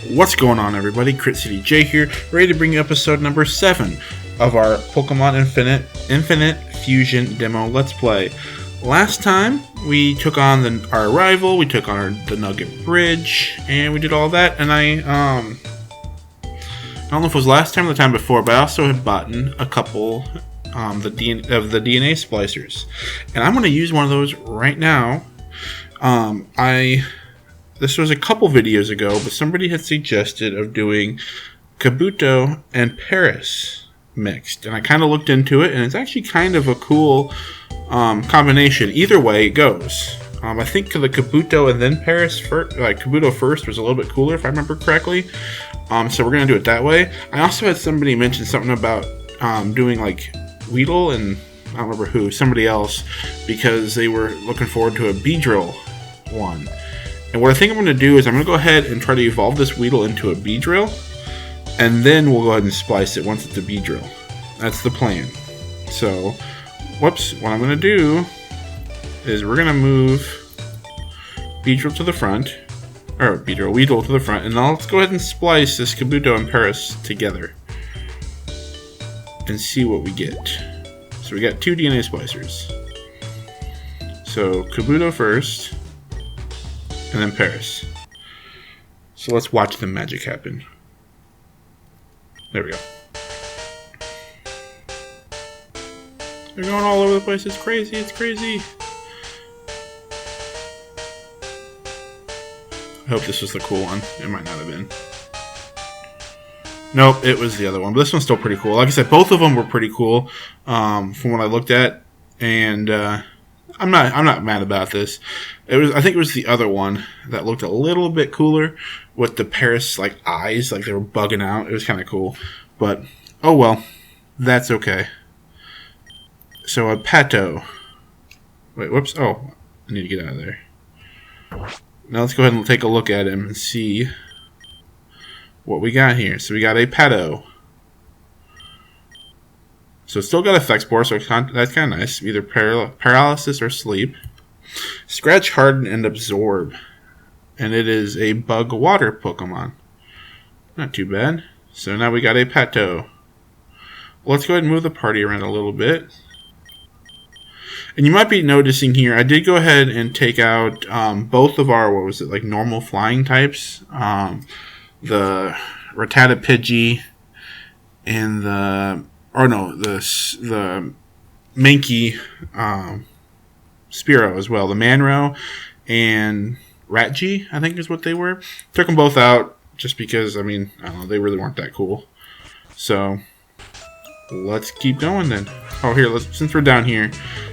What's going on, everybody? Crit City J here, ready to bring you episode number 7 of our Pokemon Infinite Fusion demo Let's Play. Last time, we took on our rival, we took on the Nugget Bridge, and we did all that, and I don't know if it was last time or the time before, but I also had bought a couple of the DNA splicers. And I'm going to use one of those right now. This was a couple videos ago, but somebody had suggested of doing Kabuto and Paris mixed. And I kind of looked into it, and it's actually kind of a cool combination. Either way it goes. I think the Kabuto and then Paris first, like Kabuto first was a little bit cooler if I remember correctly. So we're going to do it that way. I also had somebody mention something about doing like Weedle and I don't remember who, somebody else, because they were looking forward to a Beedrill one. And what I think I'm going to do is I'm going to go ahead and try to evolve this Weedle into a Beedrill, and then we'll go ahead and splice it once it's a Beedrill. That's the plan. So, whoops, what I'm going to do is we're going to move Beedrill to the front, or Weedle to the front, and now let's go ahead and splice this Kabuto and Paris together and see what we get. So we got 2 DNA splicers. So Kabuto first, and then Paris. So let's watch the magic happen. There we go. They're going all over the place. It's crazy. It's crazy. I hope this was the cool one. It might not have been. Nope, it was the other one. But this one's still pretty cool. Like I said, both of them were pretty cool from what I looked at. And I'm not mad about this. I think it was the other one that looked a little bit cooler with the Paris like eyes, like they were bugging out. It was kind of cool, but oh well, that's okay. So a Pato. Wait, whoops. Oh, I need to get out of there. Now let's go ahead and take a look at him and see what we got here. So we got a Pato. So it's still got Effect Spore, so that's kind of nice. Either Paralysis or Sleep. Scratch, Harden, and Absorb. And it is a Bug Water Pokemon. Not too bad. So now we got a Pato. Let's go ahead and move the party around a little bit. And you might be noticing here, I did go ahead and take out both of our, normal flying types. The Rattata Pidgey and the Mankey Spearow as well. The Manrow and Ratgy, I think is what they were. Took them both out just because, I don't know, they really weren't that cool. So, let's keep going then. Oh, here, since we're down here,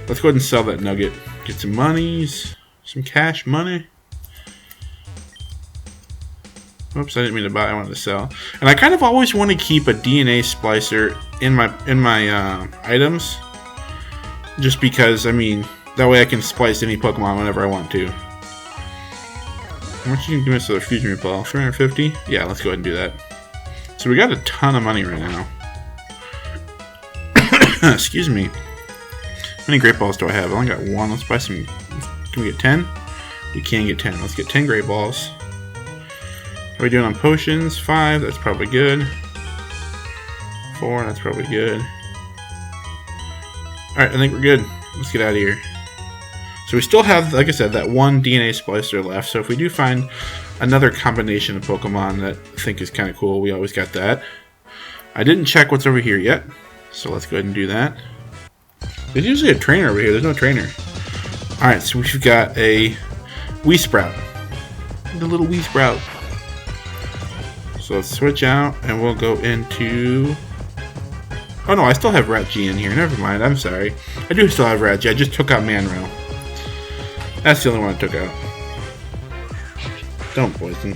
let's go ahead and sell that nugget. Get some monies, some cash money. Oops, I didn't mean to buy. I wanted to sell. And I kind of always want to keep a DNA splicer in my items, just because that way I can splice any Pokemon whenever I want to. How much you can give us for the fusion repel? 350? Yeah, let's go ahead and do that. So we got a ton of money right now. Excuse me. How many Great Balls do I have? I only got 1. Let's buy some. Can we get 10? We can get 10. Let's get 10 Great Balls. How are we doing on potions? 5, that's probably good. 4, that's probably good. Alright, I think we're good. Let's get out of here. So we still have, like I said, that 1 DNA splicer left. So if we do find another combination of Pokemon that I think is kind of cool, we always got that. I didn't check what's over here yet. So let's go ahead and do that. There's usually a trainer over here. There's no trainer. Alright, so we've got a Weesprout. The little Weesprout. So let's switch out, and we'll go into... Oh no, I still have Ratgy in here. Never mind, I'm sorry. I do still have Ratgy. I just took out Manrow. That's the only one I took out. Don't poison.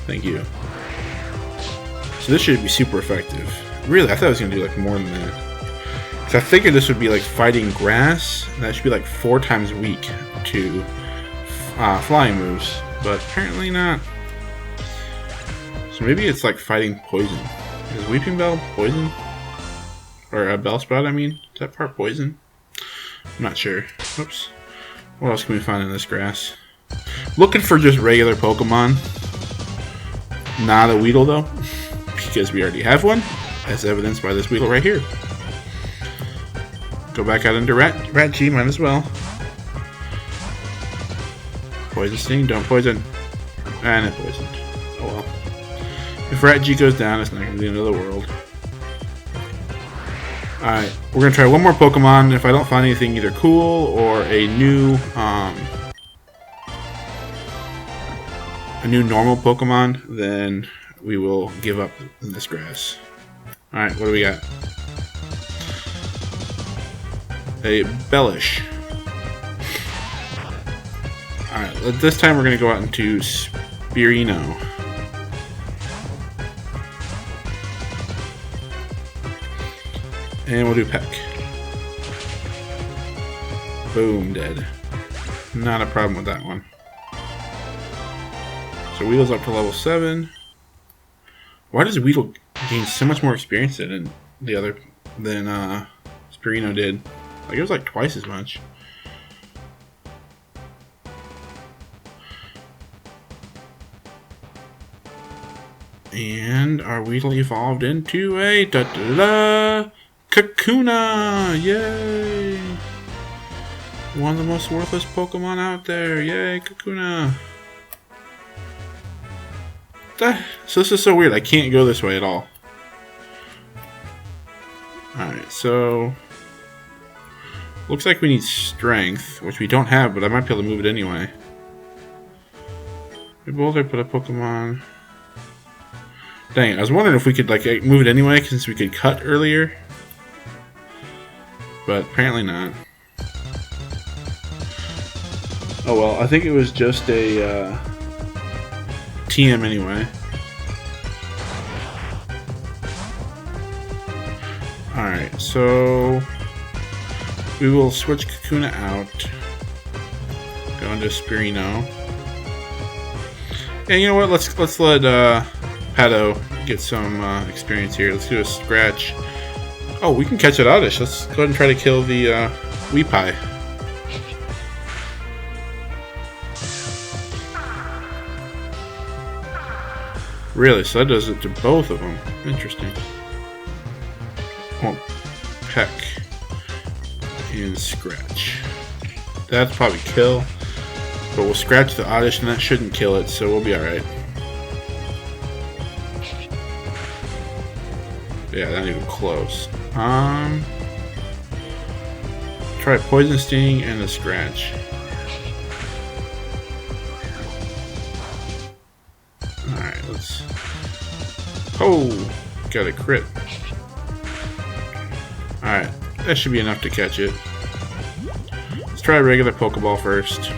Thank you. So this should be super effective. Really, I thought I was going to do more than that. So I figured this would be fighting grass, and that should be 4 times weak to flying moves. But apparently not. So maybe it's fighting poison. Is Weeping Bell poison? Or a Bellsprout, Is that part poison? I'm not sure. Oops. What else can we find in this grass? Looking for just regular Pokemon. Not a Weedle though, because we already have one, as evidenced by this Weedle right here. Go back out into Rat G, might as well. Poison Sting, don't poison. And it poisoned. Oh well. If Rat G goes down, it's not going to be the end of the world. Alright, we're going to try one more Pokemon. If I don't find anything either cool or a new normal Pokemon, then we will give up in this grass. Alright, what do we got? A Bellish. Alright, this time we're going to go out into Spirino. And we'll do Peck. Boom, dead. Not a problem with that one. So Weedle's up to level 7. Why does Weedle gain so much more experience than Spirino did? Like, it was like twice as much. And our Weedle evolved into a Kakuna! Yay! One of the most worthless Pokemon out there. Yay, Kakuna! So this is so weird. I can't go this way at all. Alright, so... looks like we need Strength, which we don't have, but I might be able to move it anyway. We boulder, put a Pokemon... Dang it, I was wondering if we could like move it anyway, since we could cut earlier. But apparently not. Oh well, I think it was just a TM anyway. Alright, so we will switch Kakuna out. Go into Spirino. And you know what, let's let Pato get some experience here. Let's do a scratch. Oh, we can catch it Oddish. Let's go ahead and try to kill the Weepie. Really? So that does it to both of them. Interesting. Oh, Peck and Scratch. That's probably kill. But we'll scratch the Oddish and that shouldn't kill it, so we'll be alright. Yeah, not even close. Try Poison Sting and a Scratch. Alright, let's... Oh! Got a crit. Alright, that should be enough to catch it. Let's try a regular Pokeball first.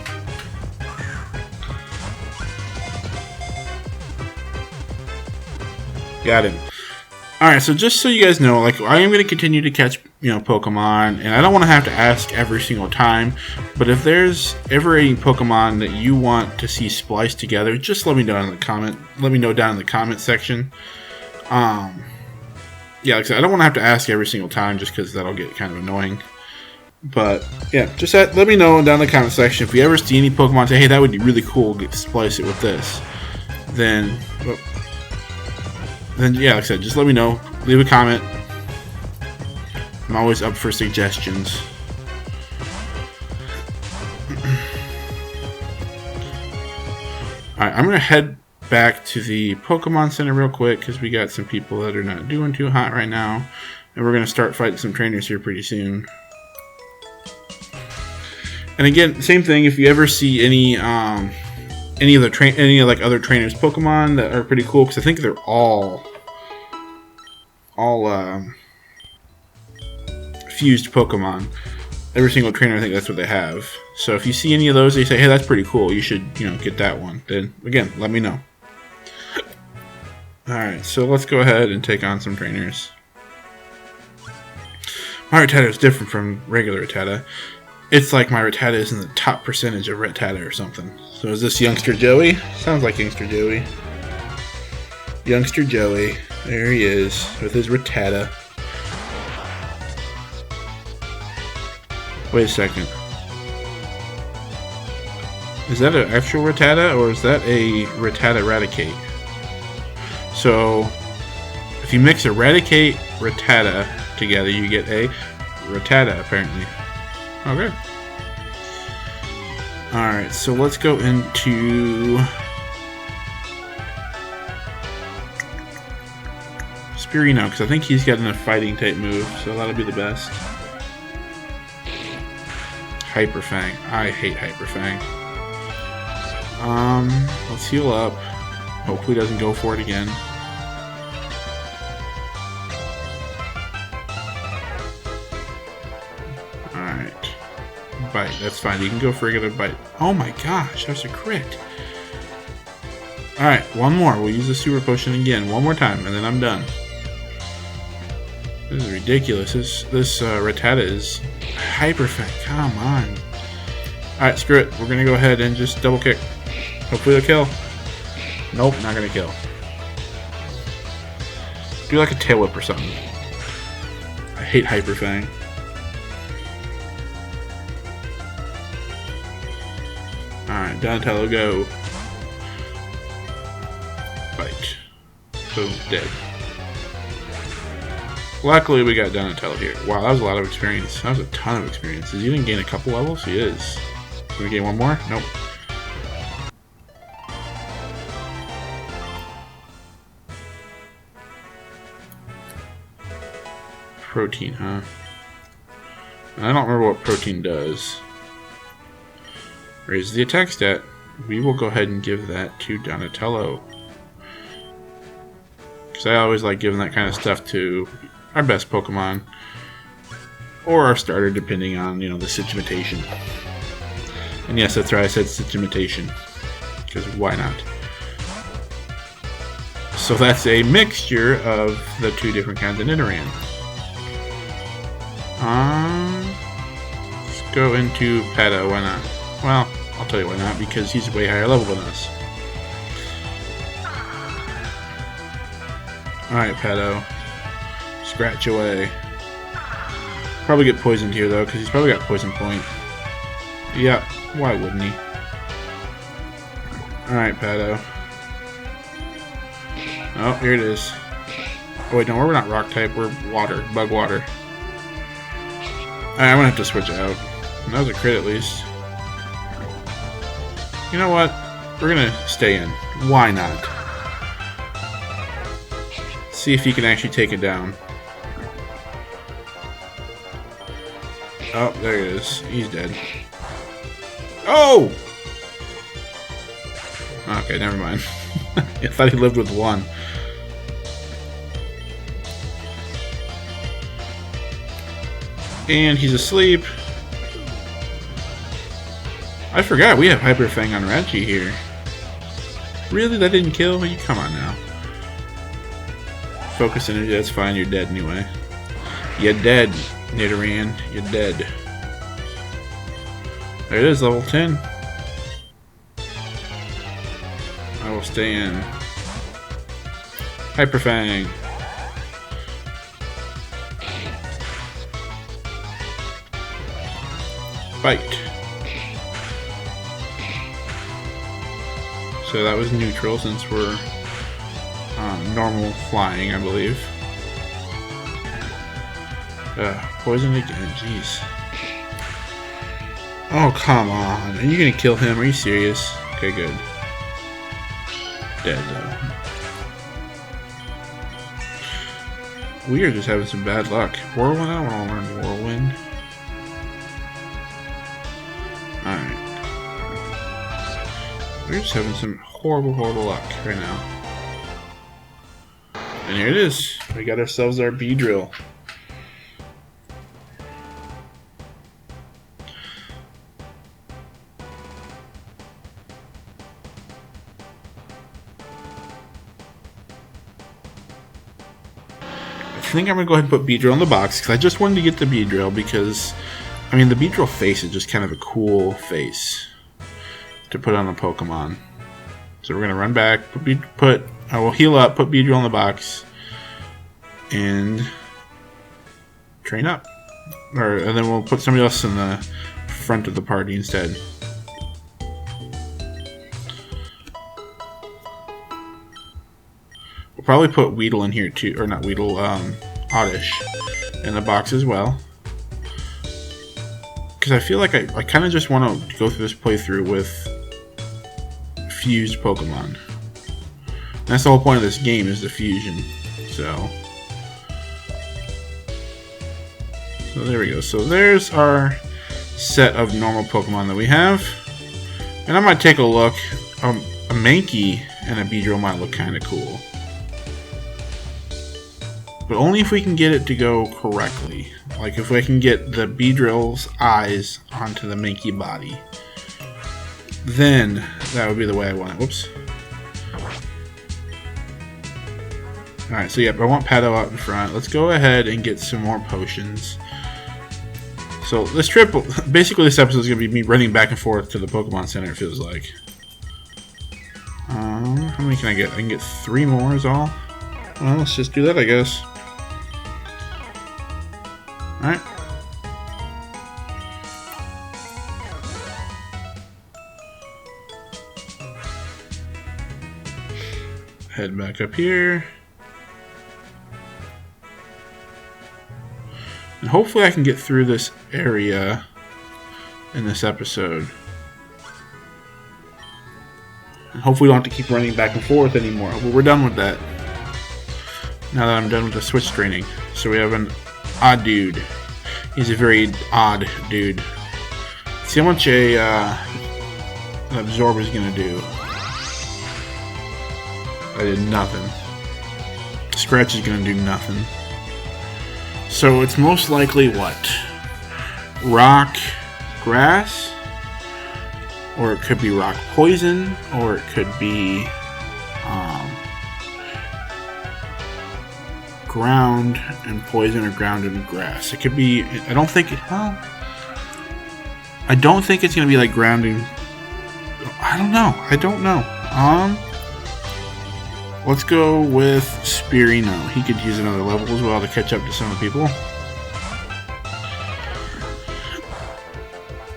Got him. Alright, so just so you guys know, like, I am going to continue to catch, Pokemon, and I don't want to have to ask every single time, but if there's ever any Pokemon that you want to see spliced together, just let me know in the comment. Let me know down in the comment section. Yeah, like I said, I don't want to have to ask every single time, just because that'll get kind of annoying. But, yeah, just let me know down in the comment section if you ever see any Pokemon say, hey, that would be really cool, to splice it with this. Then yeah, like I said, just let me know. Leave a comment. I'm always up for suggestions. Alright, I'm going to head back to the Pokemon Center real quick, because we got some people that are not doing too hot right now. And we're going to start fighting some trainers here pretty soon. And again, same thing, if you ever see any other trainers Pokemon that are pretty cool, because I think they're all fused Pokemon. Every single trainer, I think that's what they have. So if you see any of those, they say, hey, that's pretty cool, you should, get that one. Then again, let me know. Alright, so let's go ahead and take on some trainers. My Rattata is different from regular Rattata. It's like my Rattata is in the top percentage of Rattata or something. So is this Youngster Joey? Sounds like Youngster Joey. Youngster Joey. There he is with his Rattata. Wait a second. Is that an actual Rattata or is that a Rattata Eradicate? So if you mix Eradicate, Rattata together, you get a Rattata, apparently. Okay. Alright, so let's go into Spirino, because I think he's got a fighting type move, so that'll be the best. Hyper Fang. I hate Hyper Fang. Let's heal up. Hopefully he doesn't go for it again. Alright. Bite, that's fine. You can go for a regular bite. Oh my gosh, that's a crit. Alright, one more. We'll use the super potion again. One more time, and then I'm done. This is ridiculous. This Rattata is Hyper Fang. Come on. Alright, screw it. We're gonna go ahead and just double kick. Hopefully they'll kill. Nope, not gonna kill. Do like a tail whip or something. I hate Hyper Fang. Alright, Donatello, go. Bite. Boom, dead. Luckily, we got Donatello here. Wow, that was a lot of experience. That was a ton of experience. Is he gonna gain a couple levels? He is. Gonna gain one more? Nope. Protein, huh? I don't remember what protein does. Raises the attack stat. We will go ahead and give that to Donatello. Because I always like giving that kind of stuff to our best Pokemon. Or our starter, depending on, you know, the situation. And yes, that's right, I said situation. Because why not? So that's a mixture of the two different kinds of Nidoran. Let's go into Peta, why not? Well, I'll tell you why not, because he's way higher level than us. Alright, Pedo. Scratch away. Probably get poisoned here, though, because he's probably got Poison Point. Yep, why wouldn't he? Alright, Pedo. Oh, here it is. Oh, wait, no, we're not Rock type, we're Water. Bug Water. Alright, I'm gonna have to switch out. That was a crit, at least. You know what? We're gonna stay in. Why not? See if he can actually take it down. Oh, there he is. He's dead. Oh! Okay, never mind. I thought he lived with one. And he's asleep. I forgot, we have Hyper Fang on Rachi here. Really? That didn't kill? You come on now. Focus energy, that's fine, you're dead anyway. You're dead, Nidoran. You're dead. There it is, level 10. I will stay in. Hyper Fang. Bite. So that was neutral since we're normal flying, I believe. Poisoned again, jeez. Oh, come on. Are you gonna kill him? Are you serious? Okay, good. Dead, though. We are just having some bad luck. Whirlwind? I don't want to learn Whirlwind. Alright. We're just having some horrible, horrible luck right now. And here it is. We got ourselves our Beedrill. I think I'm going to go ahead and put Beedrill in the box, because I just wanted to get the Beedrill, because, I mean, the Beedrill face is just kind of a cool face to put on a Pokemon. So we're going to run back, I will heal up, put Beedrill in the box, and train up. And then we'll put somebody else in the front of the party instead. We'll probably put Weedle in here too, or not Weedle, Oddish in the box as well. Because I feel like I kind of just want to go through this playthrough with fused Pokemon. And that's the whole point of this game, is the fusion. So there we go. So there's our set of normal Pokemon that we have. And I might take a look. A Mankey and a Beedrill might look kind of cool. But only if we can get it to go correctly. Like if we can get the Beedrill's eyes onto the Mankey body. Then that would be the way I want it. Whoops. Alright, so yep, I want Pato out in front. Let's go ahead and get some more potions. So this trip, basically this episode is going to be me running back and forth to the Pokemon Center, it feels like. How many can I get? I can get 3 more is all. Well, let's just do that, I guess. Alright. Head back up here. And hopefully I can get through this area in this episode. And hopefully we don't have to keep running back and forth anymore. But we're done with that. Now that I'm done with the switch training. So we have an odd dude. He's a very odd dude. Let's see how much an absorber is going to do. I did nothing. Scratch is going to do nothing. So it's most likely what? Rock, grass, or it could be rock poison, or it could be ground and poison, or ground and grass. It could be. I don't think it's gonna be like grounding. I don't know. Let's go with Spearow. He could use another level as well to catch up to some of the people.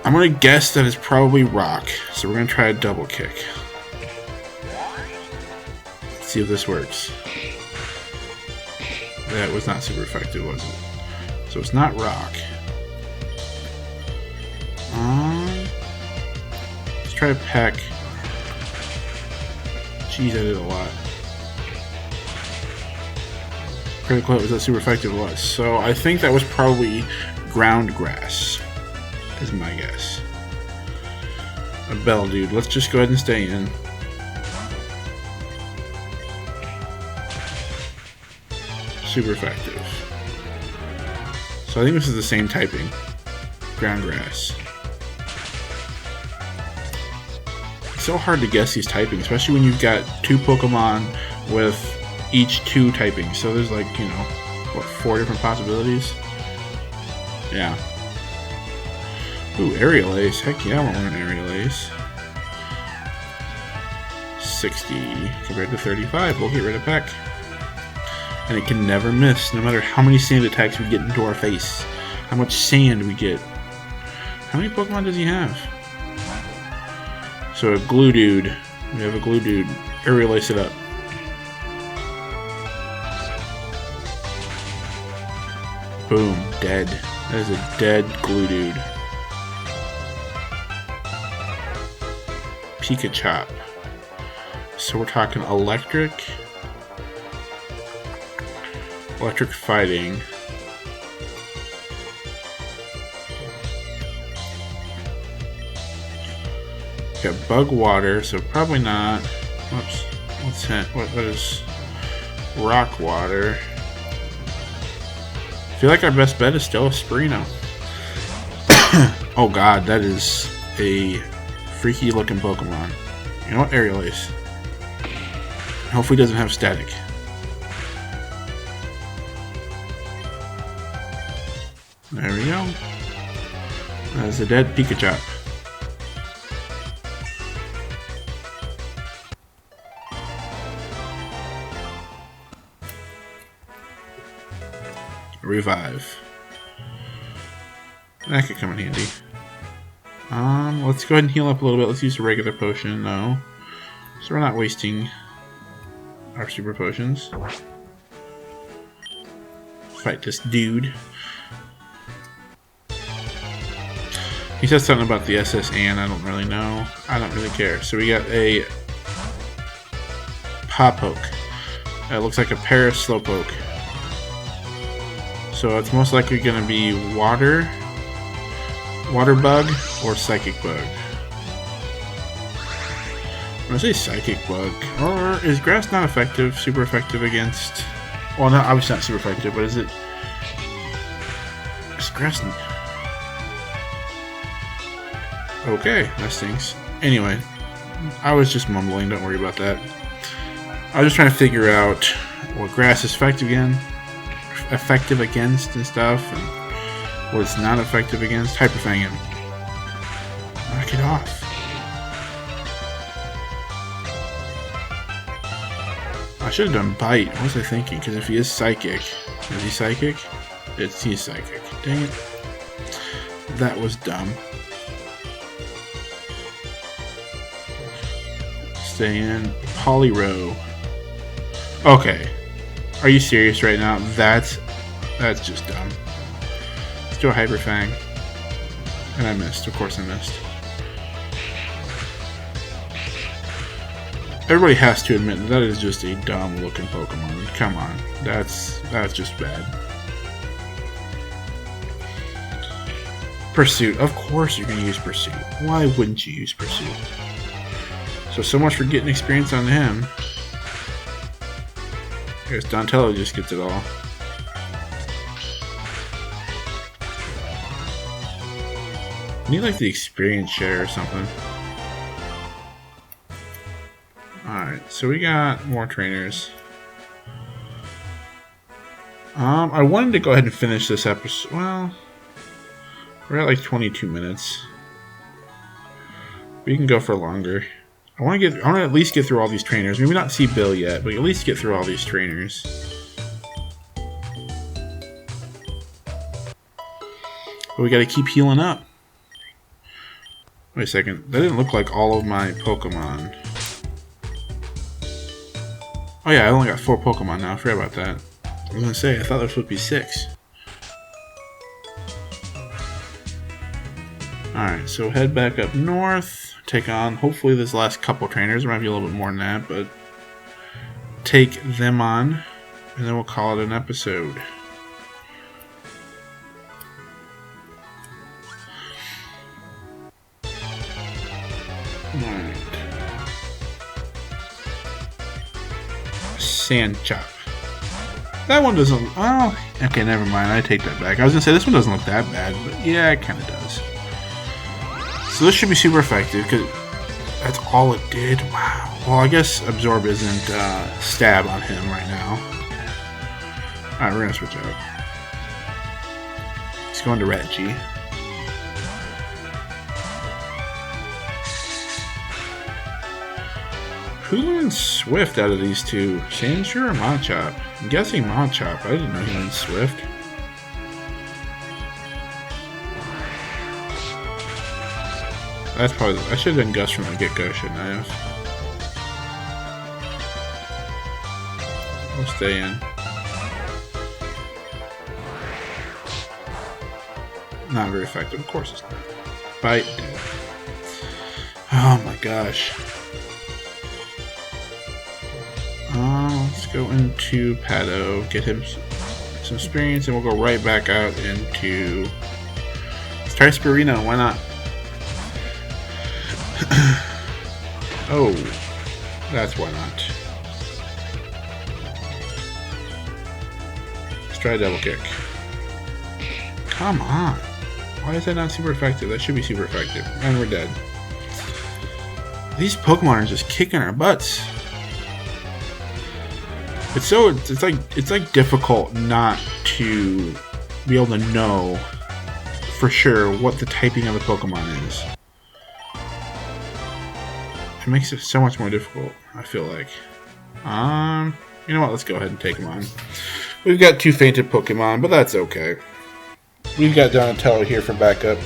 I'm going to guess that it's probably rock. So we're going to try a double kick. Let's see if this works. That was not super effective, was it? So it's not rock. Let's try a peck. Jeez, I did a lot. Critical hit was that super effective it was. So I think that was probably ground grass, is my guess. A bell, dude. Let's just go ahead and stay in. Super effective. So I think this is the same typing. Ground grass. It's so hard to guess these typings, especially when you've got 2 Pokemon with each 2 typings. So there's like, you know, what, 4 different possibilities? Yeah. Ooh, Aerial Ace. Heck yeah, I want an Aerial Ace. 60 compared to 35. We'll get rid of Peck. And it can never miss, no matter how many sand attacks we get into our face. How much sand we get. How many Pokemon does he have? So a Glue Dude. We have a Glue Dude. Aerial Ace it up. Boom, dead. That is a dead Glue Dude. Pikachu. So we're talking electric. Electric fighting. Got bug water, so probably not. Oops. What's that? What is rock water? I feel like our best bet is still a Spearow. Oh god, that is a freaky looking Pokemon. You know what? Aerial Ace. Hopefully it doesn't have static. There we go. That's a dead Pikachu. Revive. That could come in handy. Let's go ahead and heal up a little bit. Let's use a regular potion, though. So we're not wasting our super potions. Fight this dude. He said something about the SS and I don't really know. I don't really care. So we got a Popoke. It looks like a Paris Slowpoke. So it's most likely going to be Water Bug, or Psychic Bug. I'm going to say Psychic Bug. Or is Grass not effective? Super effective against... Well, not obviously not super effective, but is it... Is Grass... Okay, that stinks. Anyway, I was just mumbling, don't worry about that. I was just trying to figure out what Grass is effective against and stuff, and what it's not effective against. Hyper Fang him. Knock it off. I should have done Bite. What was I thinking? Because if he is Psychic... Is he Psychic? He's Psychic. Dang it. That was dumb. Stay in. Polyrow. Okay. Are you serious right now? That's just dumb. Let's do a Hyper Fang. And I missed. Of course I missed. Everybody has to admit that is just a dumb looking Pokemon. Come on. That's just bad. Pursuit. Of course you're going to use Pursuit. Why wouldn't you use Pursuit? So much for getting experience on him. Here's Donatello just gets it all. I need like the experience share or something. Alright, so we got more trainers. I wanted to go ahead and finish this episode. Well, we're at like 22 minutes. We can go for longer. I want to at least get through all these trainers. Maybe not see Bill yet, but at least get through all these trainers. But we got to keep healing up. Wait a second. That didn't look like all of my Pokemon. Oh yeah, I only got 4 Pokemon now. I forgot about that. I was going to say, I thought there was supposed to be 6. Alright, so head back up north. Take on, hopefully this last couple trainers. There might be a little bit more than that, but take them on, and then we'll call it an episode. Alright. Sand Chop. That one doesn't... Oh, okay, never mind. I take that back. I was going to say, this one doesn't look that bad, but yeah, it kind of does. So this should be super effective, because that's all it did. Wow. Well, I guess Absorb isn't Stab on him right now. Alright, we're going to switch out. He's going to Reggie. Who learned Swift out of these two? Sandshrew or Machop? I'm guessing Machop. I didn't know he learned Swift. That's probably... I should have done Gust from the get-go, shouldn't I have? We'll stay in. Not very effective. Of course it's not. Bite. Oh my gosh. Let's go into Pado, get him some experience, and we'll go right back out into... Let's try Spirino, why not? Oh, that's why not. Let's try a Double Kick. Come on. Why is that not super effective? That should be super effective. And we're dead. These Pokemon are just kicking our butts. It's like difficult not to be able to know for sure what the typing of the Pokemon is. It makes it so much more difficult, I feel like. You know what, let's go ahead and take them on. We've got 2 fainted Pokemon, but that's okay. We've got Donatello here for backup.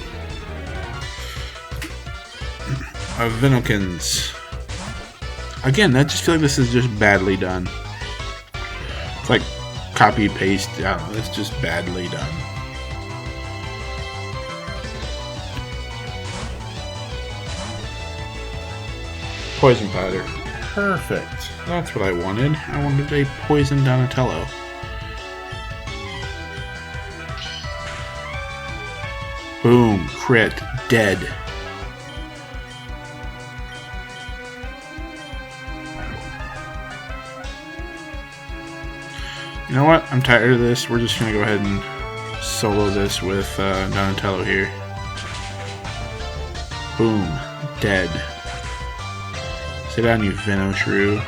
Our Venokins. Again, I just feel like this is just badly done. It's like copy paste. I don't know, it's just badly done. Poison powder. Perfect. That's what I wanted. I wanted a poison Donatello. Boom. Crit. Dead. You know what? I'm tired of this. We're just going to go ahead and solo this with Donatello here. Boom. Dead. Sit down, you Venom-shrew.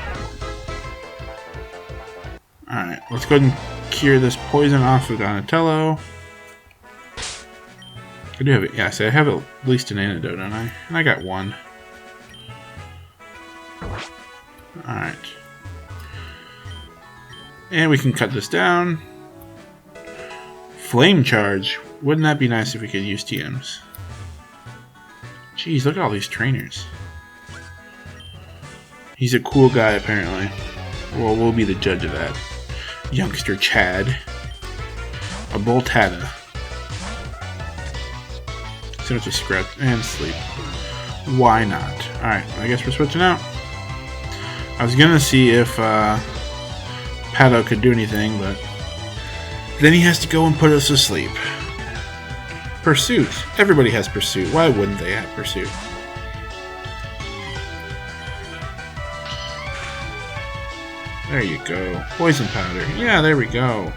Alright, let's go ahead and cure this poison off of Donatello. I do have it. Yeah, see, I have at least an antidote, don't I? And I got one. Alright. And we can cut this down. Flame charge. Wouldn't that be nice if we could use TMs? Jeez, look at all these trainers. He's a cool guy, apparently. Well, we'll be the judge of that. Youngster Chad. A Boltata. So it's a scratch and sleep. Why not? Alright, I guess we're switching out. I was gonna see if Pato could do anything, but then he has to go and put us to sleep. Pursuit. Everybody has Pursuit. Why wouldn't they have Pursuit? There you go. Poison powder. Yeah, there we go.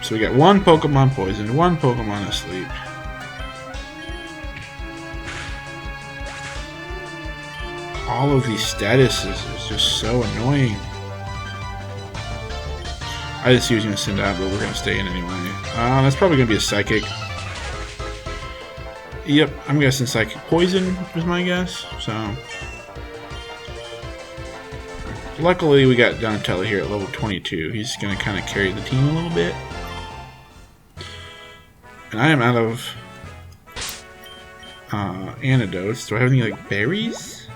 So we got one Pokemon poisoned, one Pokemon asleep. All of these statuses is just so annoying. I just see who's going to send out, but we're going to stay in anyway. That's probably going to be a Psychic. Yep, I'm guessing Psychic Poison is my guess. So, luckily we got Donatello here at level 22. He's going to kind of carry the team a little bit. And I am out of antidotes. Do I have any like berries?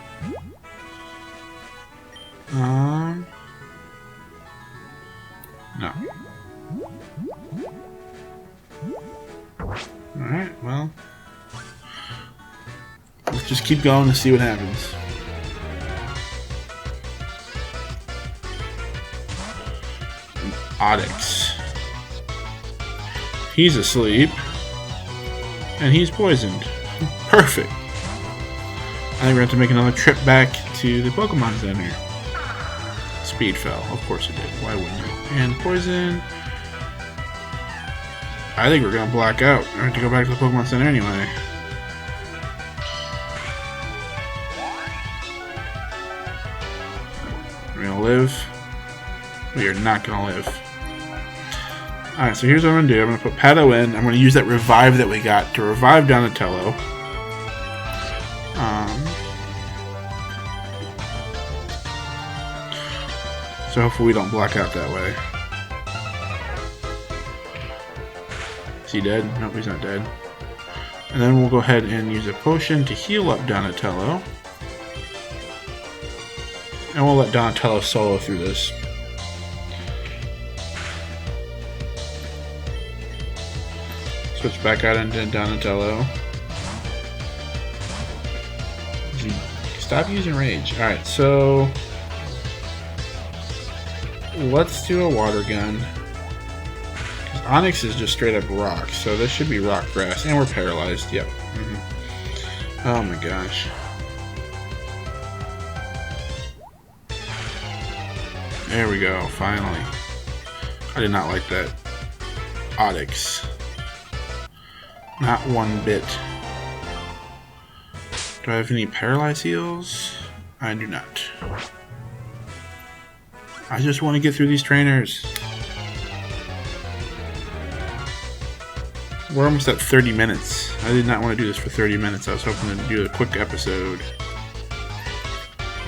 No. Alright, well. Let's just keep going and see what happens. Onyx. He's asleep. And he's poisoned. Perfect. I think we're going to have to make another trip back to the Pokemon Center. Speed fell. Of course it did. Why wouldn't it? And poison. I think we're going to black out. We're going to have to go back to the Pokemon Center anyway. We're going to live. We are not going to live. Alright, so here's what I'm going to do. I'm going to put Pato in. I'm going to use that revive that we got to revive Donatello. So hopefully we don't black out that way. Is he dead? Nope, he's not dead. And then we'll go ahead and use a potion to heal up Donatello. And we'll let Donatello solo through this. Switch back out into Donatello. Stop using Rage. Alright, so let's do a water gun. Onyx is just straight up rock, so this should be rock grass. And we're paralyzed. Yep. Oh my gosh. There we go, finally. I did not like that. Onyx. Not one bit. Do I have any paralyzed heals? I do not. I just want to get through these trainers. We're almost at 30 minutes. I did not want to do this for 30 minutes. I was hoping to do a quick episode.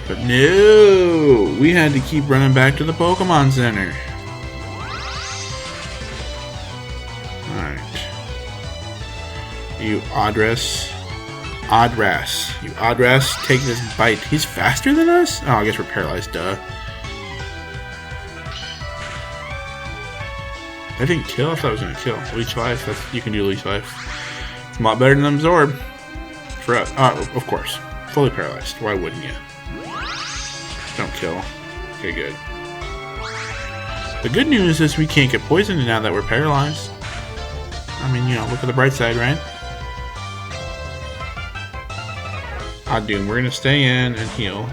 But no! We had to keep running back to the Pokemon Center. Alright. You Address. Oddras. You Oddras, take this bite. He's faster than us? Oh, I guess we're paralyzed, duh. I didn't kill? I thought I was going to kill. Leech Life, you can do Leech Life. It's a lot better than Absorb. For us. Of course. Fully paralyzed. Why wouldn't you? Don't kill. Okay, good. The good news is we can't get poisoned now that we're paralyzed. I mean, you know, look at the bright side, right? Odd-Doom. We're going to stay in and heal.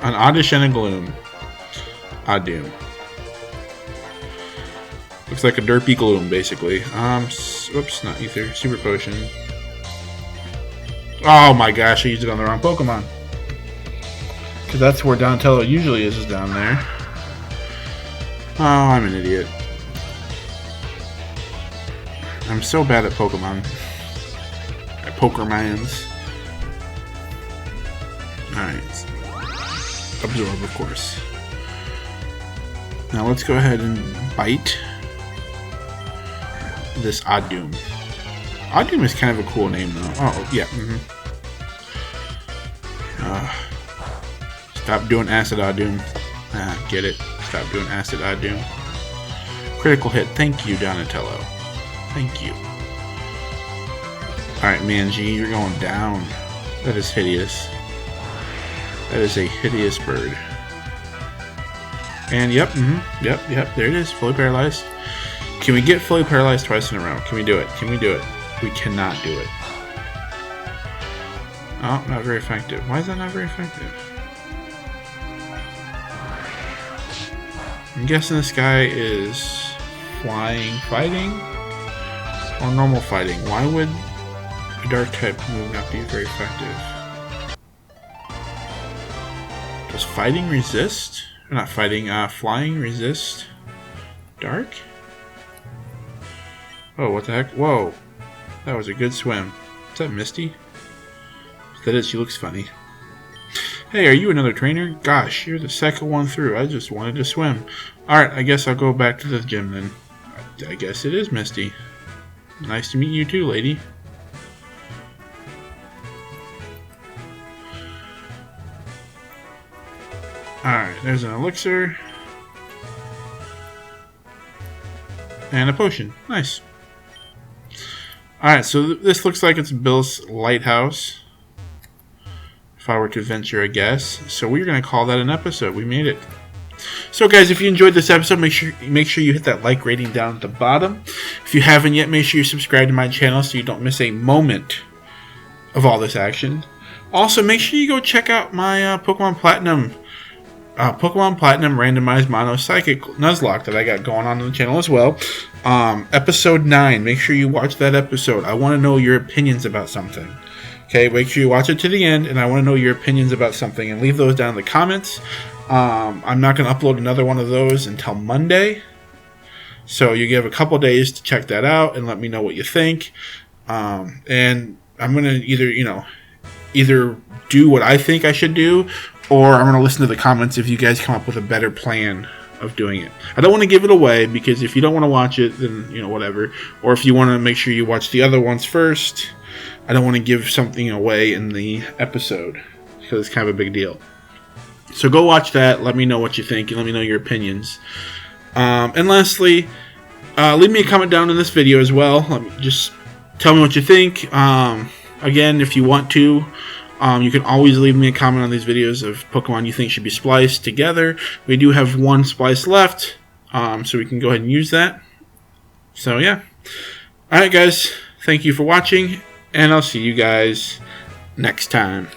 An Oddish and a Gloom. Odd-Doom. Looks like a derpy Gloom, basically. Oops, not Ether. Super Potion. Oh my gosh, I used it on the wrong Pokemon. Because that's where Donatello usually is down there. Oh, I'm an idiot. I'm so bad at Pokemon. At Pokermans. Alright. Absorb, of course. Now let's go ahead and bite this Odd-Doom. Odd-Doom is kind of a cool name, though. Oh, yeah. Stop doing Acid Odd-Doom. Get it. Stop doing Acid Odd-Doom. Critical hit. Thank you, Donatello. Thank you. Alright, Manji, you're going down. That is hideous. That is a hideous bird. And yep, yep, there it is. Fully paralyzed. Can we get fully paralyzed twice in a row? Can we do it? Can we do it? We cannot do it. Oh, not very effective. Why is that not very effective? I'm guessing this guy is flying fighting or normal fighting. Why would a dark type move not be very effective? Does fighting resist? Or not fighting, flying resist dark? Oh, what the heck? Whoa. That was a good swim. Is that Misty? If that is, she looks funny. Hey, are you another trainer? Gosh, you're the second one through. I just wanted to swim. Alright, I guess I'll go back to the gym then. I guess it is Misty. Nice to meet you too, lady. Alright, there's an elixir. And a potion. Nice. Alright, so this looks like it's Bill's lighthouse. If I were to venture a guess. So we're going to call that an episode. We made it. So guys, if you enjoyed this episode, make sure you hit that like rating down at the bottom. If you haven't yet, make sure you subscribe to my channel so you don't miss a moment of all this action. Also, make sure you go check out my Pokemon Platinum randomized mono psychic Nuzlocke that I got going on the channel as well. Episode 9. Make sure you watch that episode. I want to know your opinions about something. Okay, make sure you watch it to the end, and I want to know your opinions about something, and leave those down in the comments. I'm not going to upload another one of those until Monday, so you have a couple days to check that out and let me know what you think. And I'm going to either do what I think I should do, or I'm going to listen to the comments if you guys come up with a better plan of doing it. I don't want to give it away, because if you don't want to watch it, then, whatever. Or if you want to make sure you watch the other ones first, I don't want to give something away in the episode, because it's kind of a big deal. So go watch that. Let me know what you think, and let me know your opinions. And lastly, leave me a comment down in this video as well. Just tell me what you think. Again, if you want to, you can always leave me a comment on these videos of Pokemon you think should be spliced together. We do have one splice left, so we can go ahead and use that. So yeah. Alright guys, thank you for watching, and I'll see you guys next time.